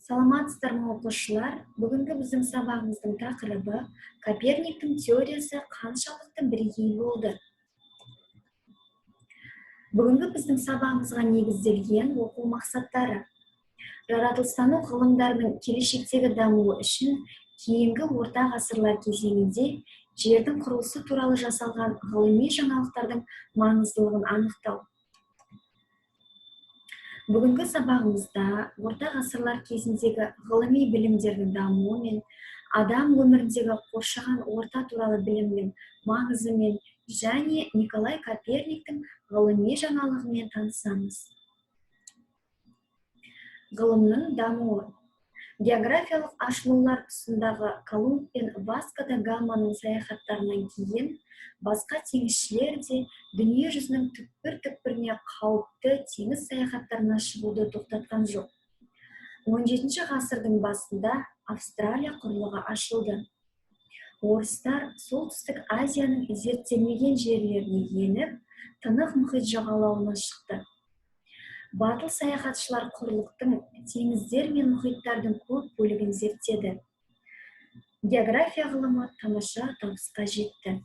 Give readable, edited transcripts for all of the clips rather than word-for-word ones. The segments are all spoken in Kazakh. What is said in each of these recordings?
Саламатсыздар ма оқушылар? Бүгінгі біздің сабағымыздың тақырыбы Коперниктің теориясы қаншалықты бірегей болды. Бүгінгі біздің сабағымызға негізделген оқу мақсаттары. Жаратылыстану ғылымдарының келешектегі дамуы үшін кейінгі орта ғасырлар кезеңінде жердің құрылысы туралы жасалған ғылыми жаңалықтардың маңыздылығын анықтау. Бүгінгі сабағымызда орта ғасырлар кезіндегі ғылыми білімдердің дамуы мен адам өміріндегі қоршаған орта туралы білімнің маңызымен және Николай Коперниктің ғылыми жаңалығымен танысамыз. Ғылымның дамуы. Географиялық ашылулар тұсындағы Колумб пен Васко да Гаманың саяхаттарынан кейін басқа теңізшілер де дүние жүзінің түкпір-түкпіріне қауіпті теңіз саяхаттарына шығуды тоқтатқан жоқ. 17 ғасырдың басында Австралия құрлығы ашылды. Орыстар солтүстік Азияның зерттелмеген жерлеріне еніп, Тынық мұхит жағалауына шықты. Батыл саяхатшылар құрлықтың теңіздер мен мұхиттардың көп бөлігін зерттеді. География ғылымы тамаша табысқа жетті.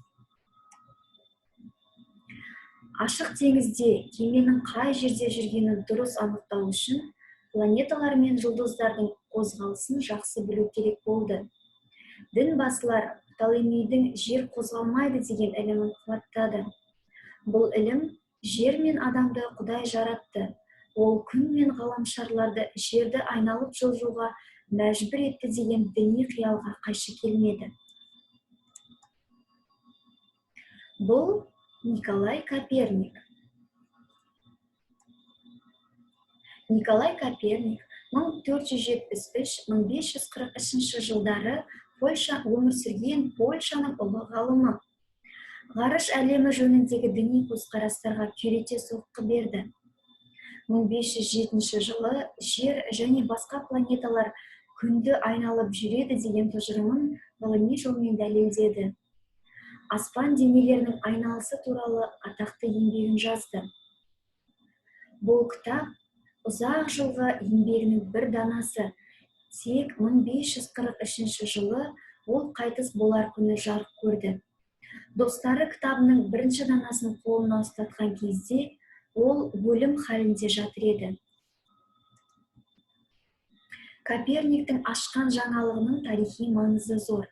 Ашық теңізде кеменің қай жерде жүргенін дұрыс анықтау үшін планеталар мен жұлдыздардың қозғалысын жақсы білу керек болды. Дінбасылар Птолемейдің жер қозғалмайды деген ілімін қуаттады. Бұл ілім жер мен адамды Құдай жаратты. Ол күн мен ғаламшарларды жерді айналып жылжуға мәжбүр етті деген діни қиялға қайшы келмеді. Бұл Николай Коперник. Николай Коперник 1473-1543 жылдары Польша өмір сүрген Польшаның ұлы ғалымы. Ғарыш әлемі жөніндегі діни көзқарастарға күйрете соққы берді. 1507 жылы жер және басқа планеталар күнді айналып жүреді деген тұжырымын ғылыми жолмен дәлелдеді. Аспан денелерінің айналысы туралы атақты еңбегін жазды. Бұл кітап ұзақ жылғы еңбегінің бір данасы. Тек 1543 жылы ол қайтыс болар күні жарық көрді. Достары кітабының бірінші данасын қолына ұстатқан кезде ол өлім халінде жатыр еді. Коперниктің ашқан жаңалығының тарихи маңызы зор.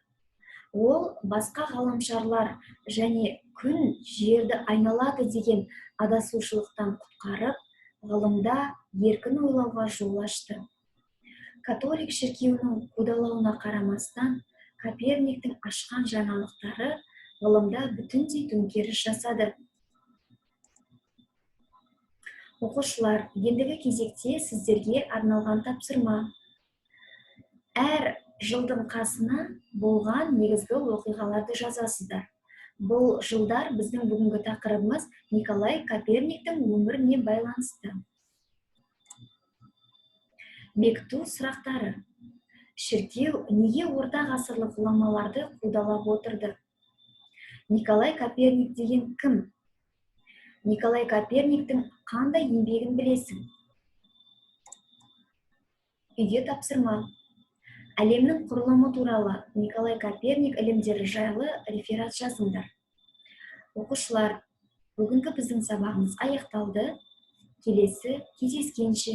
Ол басқа ғаламшарлар және күн жерді айналады деген адасушылықтан құтқарып, ғылымда еркін ойлауға жол ашты. Католик шіркеуінің қудалауына қарамастан, Коперниктің ашқан жаңалықтары ғылымда бүтіндей төңкеріс жасады. Оқушылар, ендігі кезекте сіздерге арналған тапсырма. Әр жылдың қасына болған негізгі оқиғаларды жазасыздар. Бұл жылдар біздің бүгінгі тақырыбымыз Николай Коперниктің өміріне байланысты. Бекіту сұрақтары. Шіркеу неге орта ғасырлық ғұламаларды қудалап отырды? Николай Коперник деген кім? Николай Коперниктің қандай еңбегін білесің? Үйде тапсырма. Әлемнің құрылымы туралы Николай Коперник ілімдері жайлы реферат жазыңдар. Оқушылар, бүгінгі біздің сабағымыз аяқталды. Келесі кездескенше.